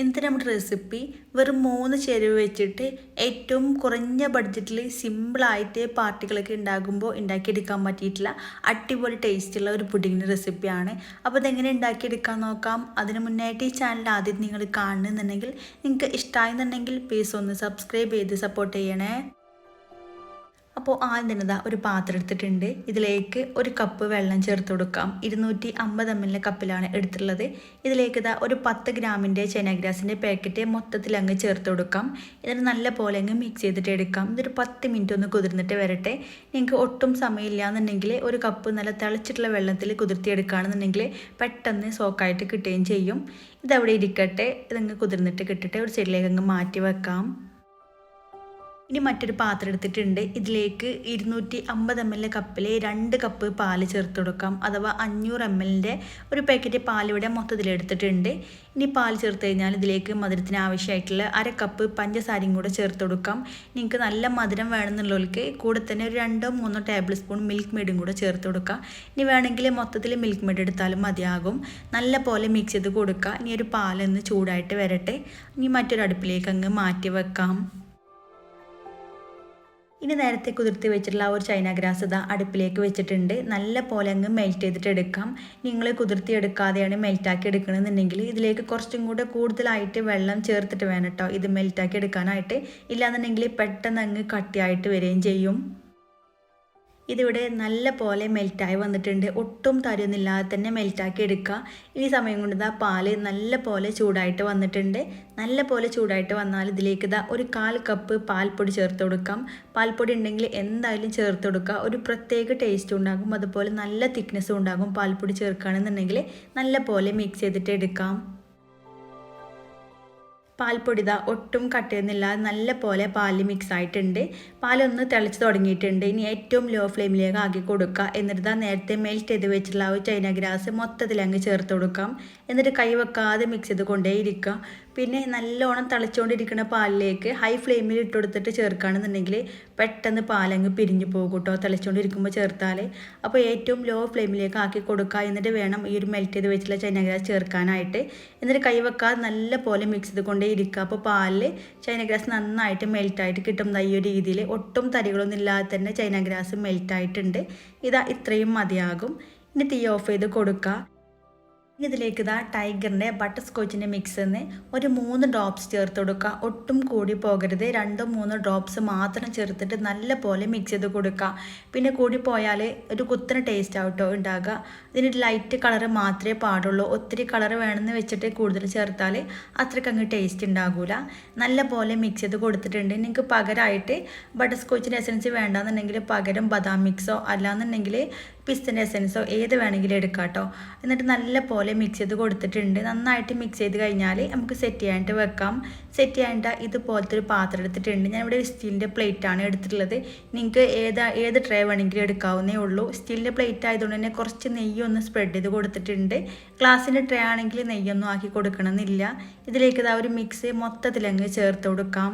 ഇന്നത്തെ നമ്മുടെ റെസിപ്പി വെറും 3 ചേരുവ വെച്ചിട്ട് ഏറ്റവും കുറഞ്ഞ ബഡ്ജറ്റിൽ സിമ്പിളായിട്ട് പാർട്ടികളൊക്കെ ഉണ്ടാകുമ്പോൾ ഉണ്ടാക്കിയെടുക്കാൻ പറ്റിയിട്ടുള്ള അടിപൊളി ടേസ്റ്റുള്ള ഒരു പുഡിങ്ങിൻ്റെ റെസിപ്പിയാണ്. അപ്പോൾ ഇതെങ്ങനെ ഉണ്ടാക്കിയെടുക്കാൻ നോക്കാം. അതിന് മുന്നായിട്ട് ഈ ചാനൽ ആദ്യം നിങ്ങൾ കാണുന്നുണ്ടെങ്കിൽ നിങ്ങൾക്ക് ഇഷ്ടമായെന്നുണ്ടെങ്കിൽ പ്ലീസ് ഒന്ന് സബ്സ്ക്രൈബ് ചെയ്ത് സപ്പോർട്ട് ചെയ്യണേ. അപ്പോൾ ആദ്യം തന്നെ ഒരു പാത്രം എടുത്തിട്ടുണ്ട്. ഇതിലേക്ക് 1 കപ്പ് വെള്ളം ചേർത്ത് കൊടുക്കാം. 250 ml കപ്പിലാണ് എടുത്തിട്ടുള്ളത്. ഇതിലേക്ക് ഒരു 10 ഗ്രാമിൻ്റെ ചൈനാഗ്രാസിൻ്റെ പാക്കറ്റ് മൊത്തത്തിൽ അങ്ങ് ചേർത്ത് കൊടുക്കാം. എന്നിട്ട് നല്ല പോലെ അങ്ങ് മിക്സ് ചെയ്തിട്ട് എടുക്കാം. ഇതൊരു 10 മിനിറ്റ് ഒന്ന് കുതിർന്നിട്ട് വരട്ടെ. നിങ്ങൾക്ക് ഒട്ടും സമയമില്ല എന്നുണ്ടെങ്കിൽ 1 കപ്പ് നല്ല തിളച്ചിട്ടുള്ള വെള്ളത്തിൽ കുതിർത്തിയെടുക്കുകയാണെന്നുണ്ടെങ്കിൽ പെട്ടെന്ന് സോക്കായിട്ട് കിട്ടുകയും ചെയ്യും. ഇതവിടെ ഇരിക്കട്ടെ. ഇതങ്ങ് കുതിർന്നിട്ട് കിട്ടിട്ട് ഒരു സൈഡിലേക്ക് അങ്ങ് മാറ്റി വെക്കാം. ഇനി മറ്റൊരു പാത്രം എടുത്തിട്ടുണ്ട്. ഇതിലേക്ക് 250 ml കപ്പിൽ 2 കപ്പ് പാല് ചേർത്ത് കൊടുക്കാം. അഥവാ 500 ml ഒരു പാക്കറ്റ് പാലിവിടെ മൊത്തത്തിൽ എടുത്തിട്ടുണ്ട്. ഇനി പാൽ ചേർത്ത് കഴിഞ്ഞാൽ ഇതിലേക്ക് മധുരത്തിന് ആവശ്യമായിട്ടുള്ള 1/2 കപ്പ് പഞ്ചസാരയും കൂടെ ചേർത്ത് കൊടുക്കാം. നിങ്ങൾക്ക് നല്ല മധുരം വേണമെന്നുള്ളവർക്ക് കൂടെ തന്നെ ഒരു 2-3 ടേബിൾ സ്പൂൺ മിൽക്ക് മെയ്ഡും കൂടെ ചേർത്ത് കൊടുക്കാം. ഇനി വേണമെങ്കിൽ മൊത്തത്തിൽ മിൽക്ക് മെയ്ഡ് എടുത്താലും മതിയാകും. നല്ല പോലെ മിക്സ് ചെയ്ത് കൊടുക്കുക. ഇനി ഒരു പാലൊന്ന് ചൂടായിട്ട് വരട്ടെ. ഇനി മറ്റൊരു അടുപ്പിലേക്ക് അങ്ങ് മാറ്റി വെക്കാം. ഇനി നേരത്തെ കുതിർത്തി വെച്ചിട്ടുള്ള ഒരു ചൈന ഗ്രാസ് അടുപ്പിലേക്ക് വെച്ചിട്ടുണ്ട്. നല്ല പോലെ അങ്ങ് മെൽറ്റ് ചെയ്തിട്ട് എടുക്കാം. നിങ്ങൾ കുതിർത്തി എടുക്കാതെയാണ് മെൽറ്റാക്കി എടുക്കണമെന്നുണ്ടെങ്കിൽ ഇതിലേക്ക് കുറച്ചും കൂടെ കൂടുതലായിട്ട് വെള്ളം ചേർത്തിട്ട് വേണം കേട്ടോ ഇത് മെൽറ്റാക്കി എടുക്കാനായിട്ട്. ഇല്ലാന്നുണ്ടെങ്കിൽ പെട്ടെന്ന് അങ്ങ് കട്ടിയായിട്ട് വരികയും ചെയ്യും. ഇതിവിടെ നല്ല പോലെ മെൽറ്റായി വന്നിട്ടുണ്ട്. ഒട്ടും തരുന്നില്ലാതെ തന്നെ മെൽറ്റാക്കി എടുക്കുക. ഈ സമയം കൊണ്ട് പാല് നല്ല പോലെ ചൂടായിട്ട് വന്നിട്ടുണ്ട്. നല്ല പോലെ ചൂടായിട്ട് വന്നാൽ ഇതിലേക്ക് ഒരു 1/4 കപ്പ് പാൽപ്പൊടി ചേർത്ത് കൊടുക്കാം. പാൽപ്പൊടി ഉണ്ടെങ്കിൽ എന്തായാലും ചേർത്ത് കൊടുക്കുക. ഒരു പ്രത്യേക ടേസ്റ്റ് ഉണ്ടാകും. അതുപോലെ നല്ല തിക്നെസ്സും ഉണ്ടാകും. പാൽപ്പൊടി ചേർക്കുകയാണെന്നുണ്ടെങ്കിൽ നല്ല പോലെ മിക്സ് ചെയ്തിട്ട് എടുക്കാം. പാൽപ്പൊടി ഒട്ടും കട്ടയൊന്നുമില്ല. നല്ല പോലെ പാല് മിക്സ് ആയിട്ടുണ്ട്. പാലൊന്ന് തിളച്ച് തുടങ്ങിയിട്ടുണ്ട്. ഇനി ഏറ്റവും ലോ ഫ്ലെയിമിലേക്ക് ആക്കി കൊടുക്കുക. എന്നിട്ട് നേരത്തെ മെൽറ്റ് ചെയ്ത് വെച്ചിട്ടുള്ള ഒരു ചൈന ഗ്രാസ് മൊത്തത്തിൽ അങ്ങ് ചേർത്ത് കൊടുക്കാം. എന്നിട്ട് കൈ വെക്കാതെ മിക്സ് ചെയ്ത് കൊണ്ടേയിരിക്കുക. പിന്നെ നല്ലോണം തിളച്ചുകൊണ്ടിരിക്കുന്ന പാലിലേക്ക് ഹൈ ഫ്ലെയിമിൽ ഇട്ട് കൊടുത്തിട്ട് ചേർക്കുകയാണെന്നുണ്ടെങ്കിൽ പെട്ടെന്ന് പാലങ്ങ് പിരിഞ്ഞു പോകും കേട്ടോ തിളച്ചുകൊണ്ടിരിക്കുമ്പോൾ ചേർത്താൽ. അപ്പോൾ ഏറ്റവും ലോ ഫ്ലെയിമിലേക്ക് ആക്കി കൊടുക്കുക. എന്നിട്ട് വേണം ഈ ഒരു മെൽറ്റ് ചെയ്ത് വെച്ചിട്ടുള്ള ചൈന ഗ്രാസ് ചേർക്കാനായിട്ട്. എന്നിട്ട് കൈ വെക്കാതെ നല്ല പോലെ മിക്സ് ചെയ്ത് കൊണ്ടേ ഇരിക്കുക. അപ്പോൾ പാലിൽ ചൈന ഗ്രാസ് നന്നായിട്ട് മെൽറ്റായിട്ട് കിട്ടും. ഈ ഒരു രീതിയിൽ ഒട്ടും തരികളൊന്നും ഇല്ലാതെ തന്നെ ചൈന ഗ്രാസ് മെൽറ്റായിട്ടുണ്ട്. ഇത്രയും മതിയാകും. ഇനി തീ ഓഫ് ചെയ്ത് കൊടുക്കുക. ഇതിലേക്ക് ടൈഗറിൻ്റെ ബട്ടർ സ്കോച്ചിൻ്റെ മിക്സിന്ന് ഒരു 3 ഡ്രോപ്സ് ചേർത്ത് കൊടുക്കുക. ഒട്ടും കൂടി പോകരുത്. 2-3 ഡ്രോപ്സ് മാത്രം ചേർത്തിട്ട് നല്ല പോലെ മിക്സ് ചെയ്ത് കൊടുക്കുക. പിന്നെ കൂടി പോയാൽ ഒരു കുത്തന ടേസ്റ്റ് ആവട്ടോ ഉണ്ടാകുക. ഇതിന് ലൈറ്റ് കളറ് മാത്രമേ പാടുള്ളൂ. ഒത്തിരി കളറ് വേണമെന്ന് വെച്ചിട്ട് കൂടുതൽ ചേർത്താൽ അത്രയ്ക്ക് അങ്ങ് ടേസ്റ്റ് ഉണ്ടാകില്ല. നല്ല പോലെ മിക്സ് ചെയ്ത് കൊടുത്തിട്ടുണ്ട്. നിങ്ങൾക്ക് പകരമായിട്ട് ബട്ടർ സ്കോച്ചിൻ്റെ എസൻസ് വേണ്ടാന്നുണ്ടെങ്കിൽ പകരം ബദാം മിക്സോ അല്ലാന്നുണ്ടെങ്കിൽ പിസ്തൻ്റെ എസൻസോ ഏത് വേണമെങ്കിലും എടുക്കാം കേട്ടോ. എന്നിട്ട് നല്ല പോലെ മിക്സ് ചെയ്ത് കൊടുത്തിട്ടുണ്ട്. നന്നായിട്ട് മിക്സ് ചെയ്ത് കഴിഞ്ഞാൽ നമുക്ക് സെറ്റ് ചെയ്യാനായിട്ട് വെക്കാം. സെറ്റ് ചെയ്യാനായിട്ട് ഇതുപോലത്തെ ഒരു പാത്രം എടുത്തിട്ടുണ്ട്. ഞാനിവിടെ ഒരു സ്റ്റീലിൻ്റെ പ്ലേറ്റാണ് എടുത്തിട്ടുള്ളത്. നിങ്ങൾക്ക് ഏത് ട്രേ വേണമെങ്കിലും എടുക്കാവുന്നേ ഉള്ളൂ. സ്റ്റീലിൻ്റെ പ്ലേറ്റ് ആയതുകൊണ്ട് തന്നെ കുറച്ച് നെയ്യൊന്ന് സ്പ്രെഡ് ചെയ്ത് കൊടുത്തിട്ടുണ്ട്. ഗ്ലാസിൻ്റെ ട്രേ ആണെങ്കിൽ നെയ്യൊന്നും ആക്കി കൊടുക്കണമെന്നില്ല. ഇതിലേക്ക് ഒരു മിക്സ് മൊത്തത്തിലങ്ങ് ചേർത്ത് കൊടുക്കാം.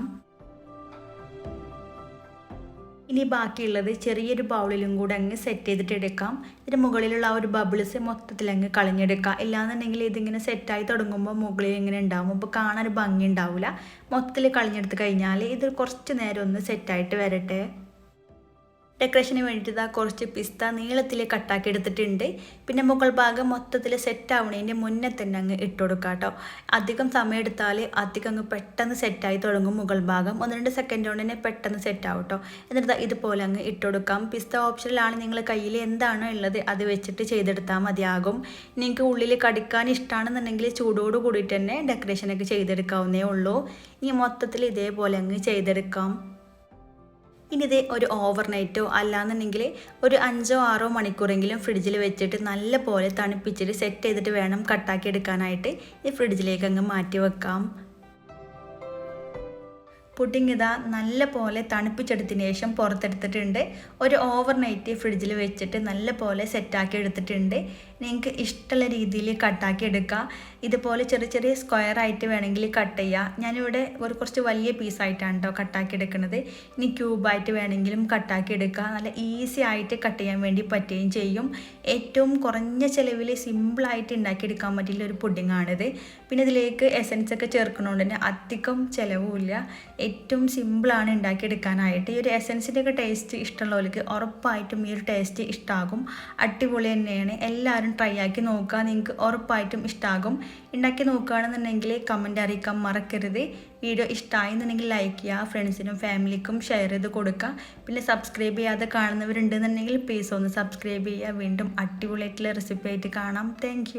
ഇനി ബാക്കിയുള്ളത് ചെറിയൊരു ബൗളിലും കൂടെ അങ്ങ് സെറ്റ് ചെയ്തിട്ട് എടുക്കാം. ഇതിന് മുകളിലുള്ള ഒരു ബബിൾസ് മൊത്തത്തിൽ അങ്ങ് കളഞ്ഞെടുക്കാം. ഇല്ലാന്നുണ്ടെങ്കിൽ ഇതിങ്ങനെ സെറ്റായി തുടങ്ങുമ്പോൾ മുകളിൽ ഇങ്ങനെ ഉണ്ടാകും. അപ്പോൾ കാണാൻ ഭംഗി ഉണ്ടാവില്ല. മൊത്തത്തിൽ കളഞ്ഞെടുത്ത് കഴിഞ്ഞാൽ ഇത് കുറച്ച് നേരം ഒന്ന് സെറ്റായിട്ട് വരട്ടെ. ഡെക്കറേഷന് വേണ്ടിയിട്ട് കുറച്ച് പിസ്ത നീളത്തിൽ കട്ടാക്കി എടുത്തിട്ടുണ്ട്. പിന്നെ മുകൾ ഭാഗം മൊത്തത്തിൽ സെറ്റ് ആവുന്നതിൻ്റെ മുന്നേ തന്നെ അങ്ങ് ഇട്ട് കൊടുക്കുക കേട്ടോ. അധികം സമയം എടുത്താൽ അധികം അങ്ങ് പെട്ടെന്ന് സെറ്റായി തുടങ്ങും. മുകൾ ഭാഗം 1-2 സെക്കൻഡ് കൊണ്ട് തന്നെ പെട്ടെന്ന് സെറ്റ് ആവും കേട്ടോ. എന്നിട്ട് ഇതുപോലെ അങ്ങ് ഇട്ട് കൊടുക്കാം. പിസ്ത ഓപ്ഷനിലാണ്. നിങ്ങൾ കയ്യിൽ എന്താണോ ഉള്ളത് അത് വെച്ചിട്ട് ചെയ്തെടുത്താൽ മതിയാകും. നിങ്ങൾക്ക് ഉള്ളിൽ കടിക്കാൻ ഇഷ്ടമാണെന്നുണ്ടെങ്കിൽ ചൂടോട് കൂടിയിട്ട് തന്നെ ഡെക്കറേഷനൊക്കെ ചെയ്തെടുക്കാവുന്നേ ഉള്ളൂ. ഇനി മൊത്തത്തിൽ ഇതേപോലെ അങ്ങ് ചെയ്തെടുക്കാം. ഇനി ഇത് ഒരു ഓവർനൈറ്റോ അല്ലാന്നുണ്ടെങ്കിൽ ഒരു 5-6 മണിക്കൂറെങ്കിലും ഫ്രിഡ്ജിൽ വെച്ചിട്ട് നല്ല പോലെ തണുപ്പിച്ചിട്ട് സെറ്റ് ചെയ്തിട്ട് വേണം കട്ടാക്കി എടുക്കാനായിട്ട്. ഈ ഫ്രിഡ്ജിലേക്ക് അങ്ങ് മാറ്റി വെക്കാം. പുഡിങ് നല്ല പോലെ തണുപ്പിച്ചെടുത്തതിന് ശേഷം പുറത്തെടുത്തിട്ടുണ്ട്. ഒരു ഓവർനൈറ്റ് ഫ്രിഡ്ജിൽ വെച്ചിട്ട് നല്ല പോലെ സെറ്റാക്കി എടുത്തിട്ടുണ്ട്. നിങ്ങൾക്ക് ഇഷ്ടമുള്ള രീതിയിൽ കട്ടാക്കി എടുക്കുക. ഇതുപോലെ ചെറിയ ചെറിയ സ്ക്വയർ ആയിട്ട് വേണമെങ്കിൽ കട്ട് ചെയ്യുക. ഞാനിവിടെ കുറച്ച് വലിയ പീസായിട്ടാണ് കേട്ടോ കട്ടാക്കി എടുക്കുന്നത്. ഇനി ക്യൂബായിട്ട് വേണമെങ്കിലും കട്ടാക്കി എടുക്കുക. നല്ല ഈസി ആയിട്ട് കട്ട് ചെയ്യാൻ വേണ്ടി പറ്റുകയും ചെയ്യും. ഏറ്റവും കുറഞ്ഞ ചിലവിൽ സിമ്പിളായിട്ട് ഉണ്ടാക്കിയെടുക്കാൻ പറ്റിയുള്ള ഒരു പുഡിങ്ങാണിത്. പിന്നെ ഇതിലേക്ക് എസൻസ് ഒക്കെ ചേർക്കുന്നതുകൊണ്ട് തന്നെ അധികം ചിലവുമില്ല. ഏറ്റവും സിമ്പിളാണ് ഉണ്ടാക്കിയെടുക്കാനായിട്ട്. ഈ ഒരു എസൻസിൻ്റെ ഒക്കെ ടേസ്റ്റ് ഇഷ്ടമുള്ളവർക്ക് ഉറപ്പായിട്ടും ഈ ഒരു ടേസ്റ്റ് ഇഷ്ടമാകും. അടിപൊളി തന്നെയാണ്. എല്ലാവരും ട്രൈ ആക്കി നോക്കുക. നിങ്ങൾക്ക് ഉറപ്പായിട്ടും ഇഷ്ടമാകും. ഉണ്ടാക്കി നോക്കുകയാണെന്നുണ്ടെങ്കിൽ കമൻറ്റ് അറിയിക്കാൻ മറക്കരുത്. വീഡിയോ ഇഷ്ടമായി എന്നുണ്ടെങ്കിൽ ലൈക്ക് ചെയ്യുക, ഫ്രണ്ട്സിനും ഫാമിലിക്കും ഷെയർ ചെയ്ത് കൊടുക്കുക. പിന്നെ സബ്സ്ക്രൈബ് ചെയ്യാതെ കാണുന്നവരുണ്ടെന്നുണ്ടെങ്കിൽ പ്ലീസ് ഒന്ന് സബ്സ്ക്രൈബ് ചെയ്യുക. വീണ്ടും അടിപൊളിയായിട്ടുള്ള റെസിപ്പി ആയിട്ട് കാണാം. താങ്ക്